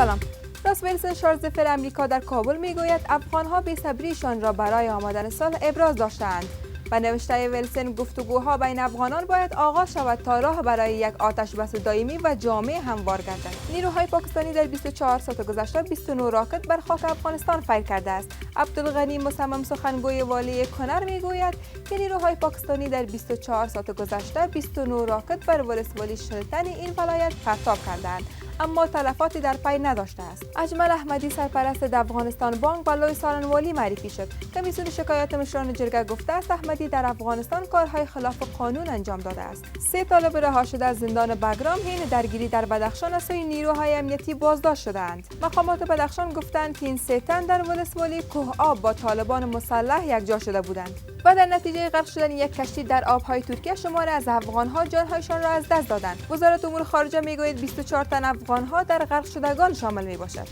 سلام. راس ویلسون شارلزفر امریکا در کابل میگوید افغانها بی‌صبریشان را برای آمدن صلح ابراز داشته‌اند. با نوشته ویلسون گفتگوها بین افغانان باید آغاز شود تا راه برای یک آتش بس دائمی و جامع هموار گردد. نیروهای پاکستانی در 24 ساعت گذشته 29 راکت بر خاک افغانستان فیر کرده است. عبدالغنی مصمم سخنگوی والی کنر میگوید که نیروهای پاکستانی در 24 ساعت گذشته 29 راکت بر ولسوالی شلتن این ولایت پرتاب کردند، اما تلفاتی در پی نداشته است. اجمل احمدی سرپرست افغانستان بانک با لوی سالنوالی معرفی شد. کمیسیون شکایات مشران جرگه گفته است احمدی در افغانستان کارهای خلاف قانون انجام داده است. 3 طالب رها شده از زندان بگرام حین درگیری در بدخشان از سوی نیروهای امنیتی بازداشت شدند. مقامات بدخشان گفتند که این 3 تن در ولسوالی کوه آب با طالبان مسلح یکجا شده بودند و در نتیجه غرق شدن یک کشتی در آبهای ترکیه شماری از افغانها جانهایشان را از دست دادند. وزارت امور خارجه میگوید 24 تن افغانها در غرق شدگان شامل می باشد.